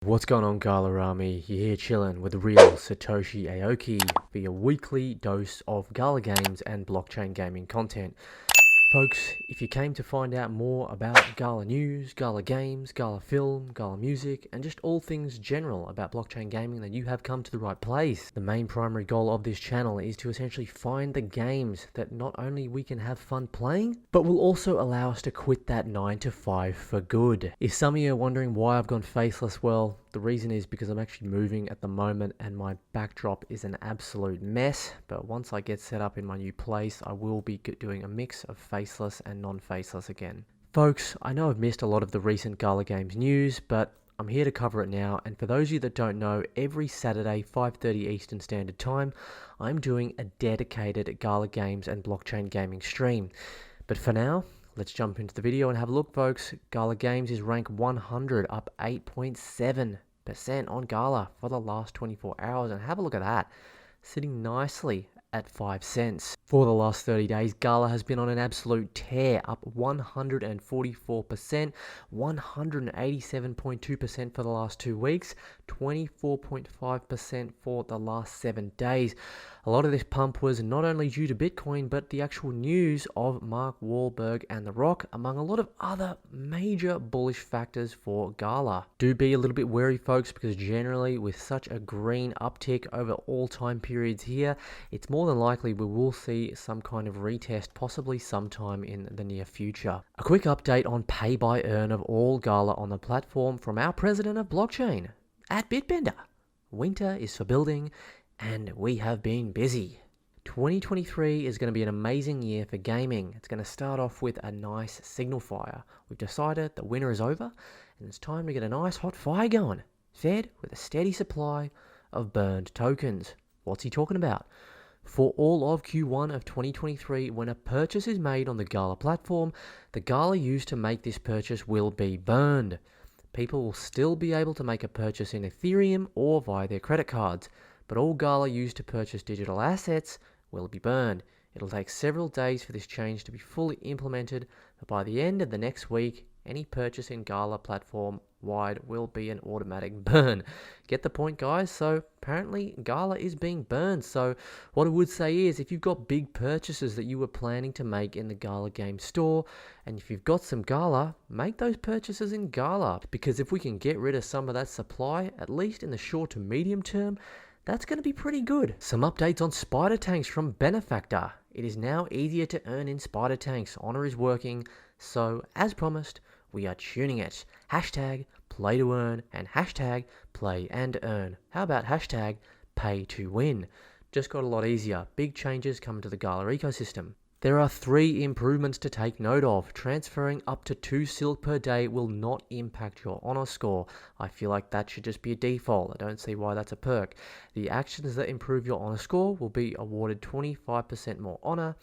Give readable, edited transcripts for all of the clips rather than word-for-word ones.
What's going on, Gala Army? You're here chilling with the real Satoshi Aoki for your weekly dose of Gala games and blockchain gaming content. Folks, if you came to find out more about Gala news, Gala games, Gala film, Gala music, and just all things general about blockchain gaming, then you have come to the right place. The main primary goal of this channel is to essentially find the games that not only we can have fun playing, but will also allow us to quit that 9 to 5 for good. If some of you are wondering why I've gone faceless, well, the reason is because I'm actually moving at the moment and my backdrop is an absolute mess. But once I get set up in my new place, I will be doing a mix of faceless and non-faceless again. Folks, I know I've missed a lot of the recent Gala Games news, but I'm here to cover it now. And for those of you that don't know, every Saturday, 5:30 Eastern Standard Time, I'm doing a dedicated Gala Games and blockchain gaming stream. But for now, let's jump into the video and have a look, folks. Gala Games is ranked 100, up 8.7% on Gala for the last 24 hours. And have a look at that, sitting nicely at 5 cents. For the last 30 days, Gala has been on an absolute tear, up 144%, 187.2% for the last 2 weeks, 24.5% for the last 7 days. A lot of this pump was not only due to Bitcoin, but the actual news of Mark Wahlberg and The Rock, among a lot of other major bullish factors for Gala. Do be a little bit wary, folks, because generally with such a green uptick over all time periods here, it's more than likely we will see some kind of retest, possibly sometime in the near future. A quick update on pay by earn of all Gala on the platform from our president of blockchain at Bitbender. Winter is for building, and we have been busy. 2023 is going to be an amazing year for gaming. It's going to start off with a nice signal fire. We've decided the winter is over, and it's time to get a nice hot fire going, fed with a steady supply of burned tokens. What's he talking about? For all of Q1 of 2023, when a purchase is made on the Gala platform, the Gala used to make this purchase will be burned. People will still be able to make a purchase in Ethereum or via their credit cards, but all Gala used to purchase digital assets will be burned. It'll take several days for this change to be fully implemented, but by the end of the next week, any purchase in Gala platform wide will be an automatic burn. Get the point, guys? So apparently Gala is being burned. So what I would say is, if you've got big purchases that you were planning to make in the Gala game store, and if you've got some Gala, make those purchases in Gala, because if we can get rid of some of that supply, at least in the short to medium term, that's going to be pretty good. Some updates on SpiderTanks from Benefactor. It is now easier to earn in SpiderTanks. Honor is working, so as promised, we are tuning it. Hashtag play to earn and hashtag play and earn. How about hashtag pay to win? Just got a lot easier. Big changes coming to the Gala ecosystem. There are 3 improvements to take note of. Transferring up to 2 silk per day will not impact your honor score. I feel like that should just be a default. I don't see why that's a perk. The actions that improve your honor score will be awarded 25% more honor.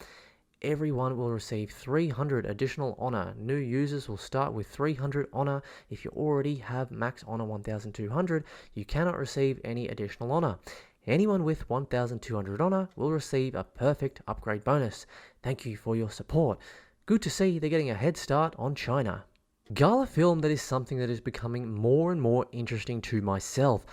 Everyone will receive 300 additional honor. New users will start with 300 honor. If you already have max honor 1200, you cannot receive any additional honor. Anyone with 1200 honor will receive a perfect upgrade bonus. Thank you for your support. Good to see they're getting a head start on China. Gala Film, that is something that is becoming more and more interesting to myself.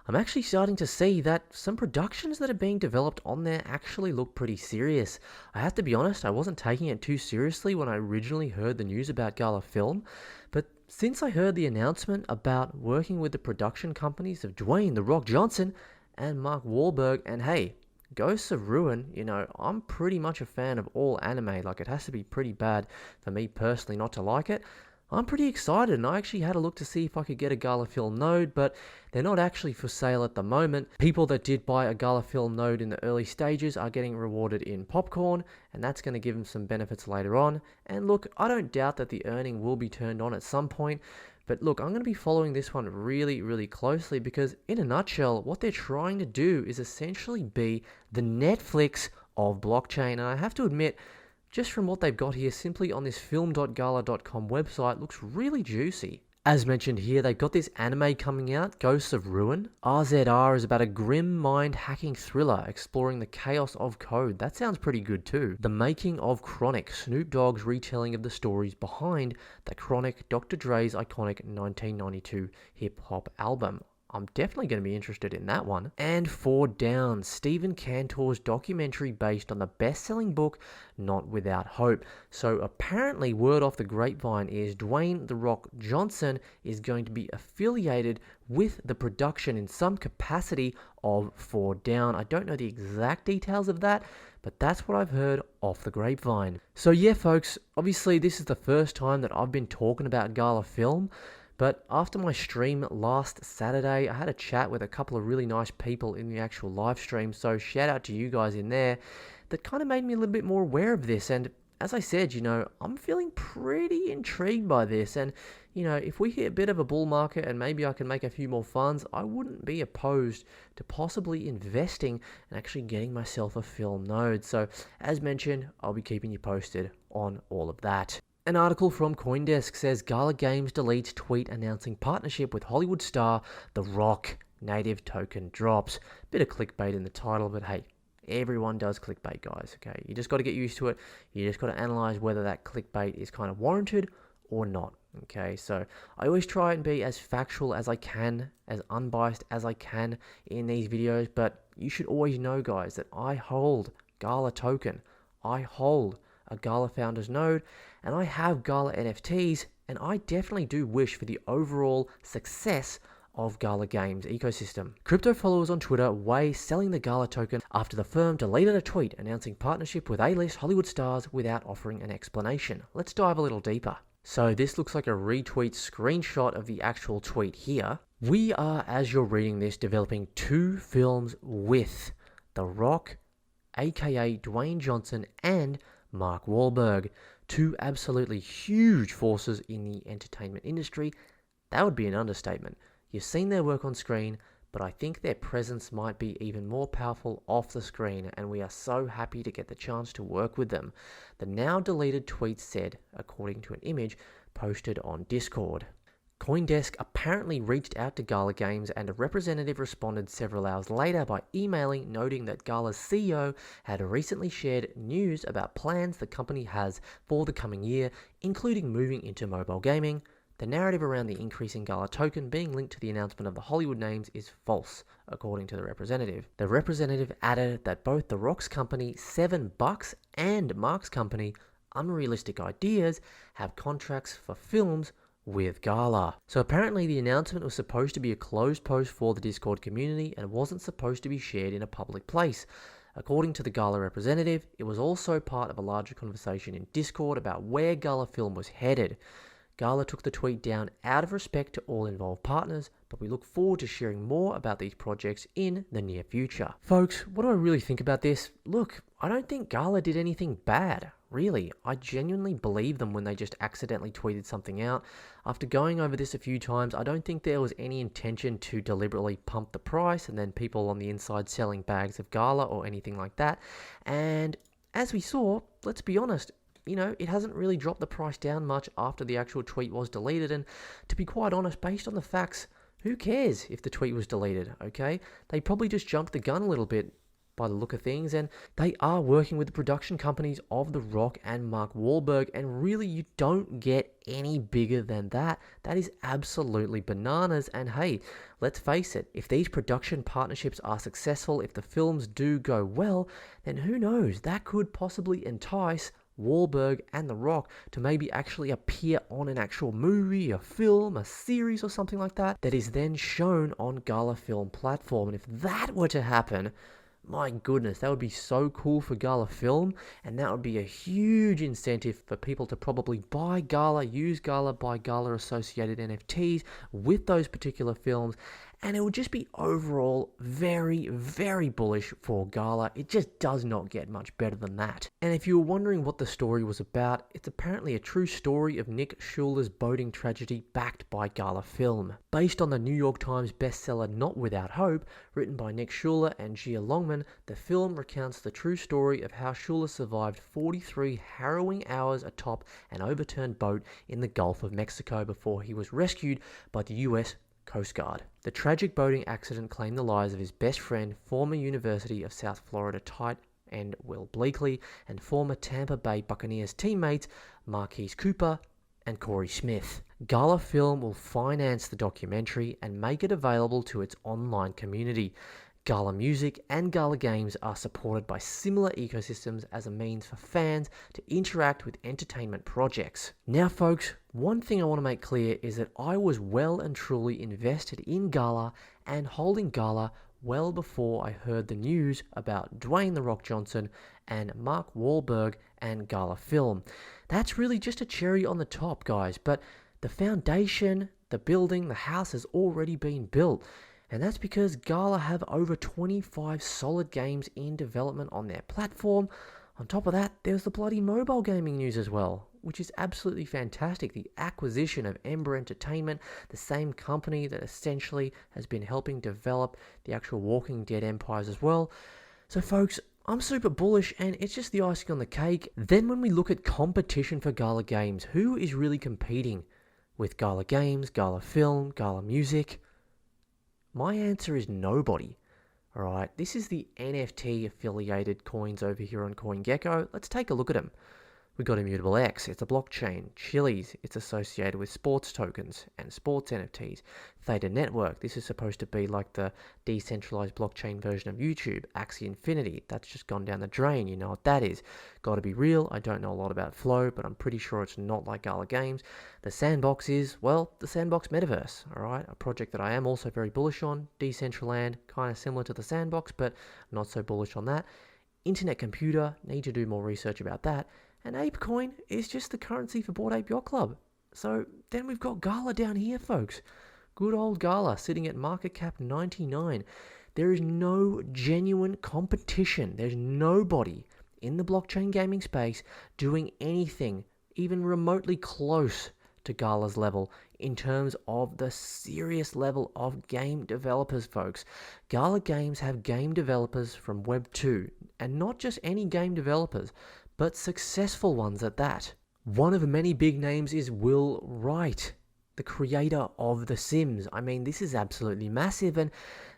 I'm actually starting to see that some productions that are being developed on there actually look pretty serious. I have to be honest, I wasn't taking it too seriously when I originally heard the news about Gala Film, but since I heard the announcement about working with the production companies of Dwayne "The Rock" Johnson and Mark Wahlberg, and hey, Ghosts of Ruin, you know, I'm pretty much a fan of all anime. Like, it has to be pretty bad for me personally not to like it. I'm pretty excited, and I actually had a look to see if I could get a Gala Film node, but they're not actually for sale at the moment. People that did buy a Gala Film node in the early stages are getting rewarded in popcorn, and that's going to give them some benefits later on. And look, I don't doubt that the earning will be turned on at some point, but look, I'm going to be following this one really, really closely, because in a nutshell, what they're trying to do is essentially be the Netflix of blockchain. And I have to admit, just from what they've got here, simply on this film.gala.com website, looks really juicy. As mentioned here, they've got this anime coming out, Ghosts of Ruin. RZR is about a grim mind hacking thriller exploring the chaos of code. That sounds pretty good too. The Making of Chronic, Snoop Dogg's retelling of the stories behind the Chronic, Dr. Dre's iconic 1992 hip-hop album. I'm definitely going to be interested in that one. And Four Down, Stephen Cantor's documentary based on the best-selling book Not Without Hope. So apparently, word off the grapevine is Dwayne "The Rock" Johnson is going to be affiliated with the production in some capacity of Four Down. I don't know the exact details of that, but that's what I've heard off the grapevine. So yeah, folks, obviously this is the first time that I've been talking about Gala Film. But after my stream last Saturday, I had a chat with a couple of really nice people in the actual live stream. So shout out to you guys in there. That kind of made me a little bit more aware of this. And as I said, I'm feeling pretty intrigued by this. And, if we hit a bit of a bull market and maybe I can make a few more funds, I wouldn't be opposed to possibly investing and actually getting myself a film node. So as mentioned, I'll be keeping you posted on all of that. An article from CoinDesk says Gala Games deletes tweet announcing partnership with Hollywood star The Rock. Native token drops. Bit of clickbait in the title, but hey, everyone does clickbait, guys, okay? You just got to get used to it. You just got to analyze whether that clickbait is kind of warranted or not, okay? So I always try and be as factual as I can, as unbiased as I can in these videos, but you should always know, guys, that I hold Gala token. I hold a Gala Founders node, and I have Gala NFTs, and I definitely do wish for the overall success of Gala Games ecosystem. Crypto followers on Twitter weigh selling the Gala token after the firm deleted a tweet announcing partnership with A-list Hollywood stars without offering an explanation. Let's dive a little deeper. So this looks like a retweet screenshot of the actual tweet here. We are, as you're reading this, developing 2 films with The Rock, aka Dwayne Johnson, and Mark Wahlberg, 2 absolutely huge forces in the entertainment industry. That would be an understatement. You've seen their work on screen, but I think their presence might be even more powerful off the screen, and we are so happy to get the chance to work with them. The now deleted tweet said, according to an image posted on Discord. CoinDesk apparently reached out to Gala Games, and a representative responded several hours later by emailing noting that Gala's CEO had recently shared news about plans the company has for the coming year, including moving into mobile gaming. The narrative around the increase in Gala token being linked to the announcement of the Hollywood names is false, according to the representative. The representative added that both The Rock's company, $7, and Mark's company, Unrealistic Ideas, have contracts for films with Gala. So apparently the announcement was supposed to be a closed post for the Discord community and wasn't supposed to be shared in a public place. According to the Gala representative, it was also part of a larger conversation in Discord about where Gala Film was headed. Gala took the tweet down out of respect to all involved partners, but we look forward to sharing more about these projects in the near future. Folks, what do I really think about this? Look, I don't think Gala did anything bad. Really, I genuinely believe them when they just accidentally tweeted something out. After going over this a few times, I don't think there was any intention to deliberately pump the price and then people on the inside selling bags of Gala or anything like that. And as we saw, let's be honest, it hasn't really dropped the price down much after the actual tweet was deleted. And to be quite honest, based on the facts, who cares if the tweet was deleted, okay? They probably just jumped the gun a little bit by the look of things, and they are working with the production companies of The Rock and Mark Wahlberg, and really you don't get any bigger than that. That is absolutely bananas. And hey, let's face it, if these production partnerships are successful, if the films do go well, then who knows, that could possibly entice Wahlberg and The Rock to maybe actually appear on an actual movie, a film, a series or something like that, that is then shown on Gala Film platform. And if that were to happen, my goodness, that would be so cool for Gala Film, and that would be a huge incentive for people to probably buy Gala, use Gala, buy Gala associated NFTs with those particular films, and it would just be overall very, very bullish for Gala. It just does not get much better than that. And if you were wondering what the story was about, it's apparently a true story of Nick Schuler's boating tragedy backed by Gala Film. Based on the New York Times bestseller Not Without Hope, written by Nick Schuler and Gia Longman, the film recounts the true story of how Schuler survived 43 harrowing hours atop an overturned boat in the Gulf of Mexico before he was rescued by the US Coast Guard. The tragic boating accident claimed the lives of his best friend, former University of South Florida tight end Will Bleakley, and former Tampa Bay Buccaneers teammates Marquise Cooper and Corey Smith. Gala Film will finance the documentary and make it available to its online community. Gala Music and Gala Games are supported by similar ecosystems as a means for fans to interact with entertainment projects. Now folks, one thing I want to make clear is that I was well and truly invested in Gala and holding Gala well before I heard the news about Dwayne "The Rock" Johnson and Mark Wahlberg and Gala Film. That's really just a cherry on the top, guys, but the foundation, the building, the house has already been built. And that's because Gala have over 25 solid games in development on their platform. On top of that, there's the bloody mobile gaming news as well, which is absolutely fantastic. The acquisition of Ember Entertainment, the same company that essentially has been helping develop the actual Walking Dead empires as well. So folks, I'm super bullish and it's just the icing on the cake. Then when we look at competition for Gala Games, who is really competing with Gala Games, Gala Film, Gala Music? My answer is nobody. Alright, this is the NFT affiliated coins over here on CoinGecko. Let's take a look at them. We got Immutable X, it's a blockchain. Chiliz, it's associated with sports tokens and sports NFTs. Theta Network, this is supposed to be like the decentralized blockchain version of YouTube. Axie Infinity, that's just gone down the drain, you know what that is. Gotta be real, I don't know a lot about Flow, but I'm pretty sure it's not like Gala Games. The Sandbox is, well, the Sandbox Metaverse, alright? A project that I am also very bullish on. Decentraland, kind of similar to the Sandbox, but not so bullish on that. Internet Computer, need to do more research about that. And ApeCoin is just the currency for Bored Ape Yacht Club. So then we've got Gala down here, folks. Good old Gala sitting at market cap 99. There is no genuine competition. There's nobody in the blockchain gaming space doing anything even remotely close to Gala's level in terms of the serious level of game developers, folks. Gala Games have game developers from Web 2, and not just any game developers, but successful ones at that. One of many big names is Will Wright, the creator of The Sims. I mean, this is absolutely massive, and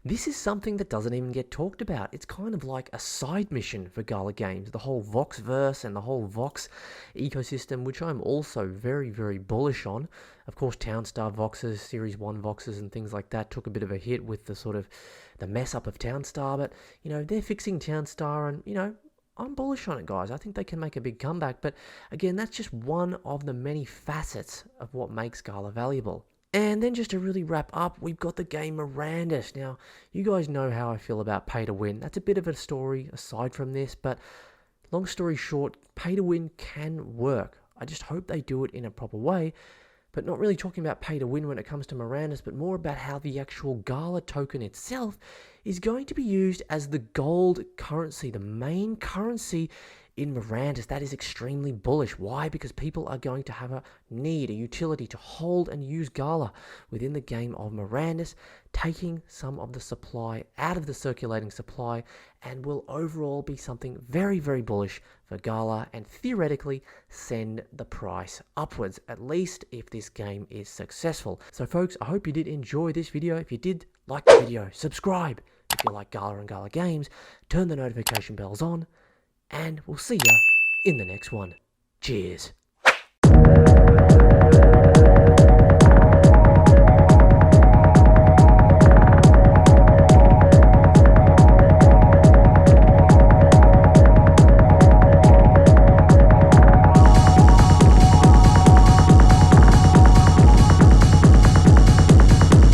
this is something that doesn't even get talked about. It's kind of like a side mission for Gala Games, the whole Voxverse and the whole Vox ecosystem, which I'm also very, very bullish on. Of course, Townstar Voxes, Series 1 Voxes and things like that took a bit of a hit with the sort of the mess up of Townstar, but, you know, they're fixing Townstar and, you know, I'm bullish on it, guys. I think they can make a big comeback, but again, that's just one of the many facets of what makes Gala valuable. And then just to really wrap up, we've got the game Mirandus. Now, you guys know how I feel about pay to win. That's a bit of a story aside from this, but long story short, pay to win can work. I just hope they do it in a proper way, but not really talking about pay to win when it comes to Mirandus, but more about how the actual Gala token itself is going to be used as the gold currency, the main currency in Mirandus. That is extremely bullish. Why? Because people are going to have a need, a utility to hold and use Gala within the game of Mirandus, taking some of the supply out of the circulating supply, and will overall be something very, very bullish for Gala and theoretically send the price upwards, at least if this game is successful. So folks, I hope you did enjoy this video. If you did, like the video, subscribe if you like Gala and Gala Games, turn the notification bells on, and we'll see ya in the next one. Cheers.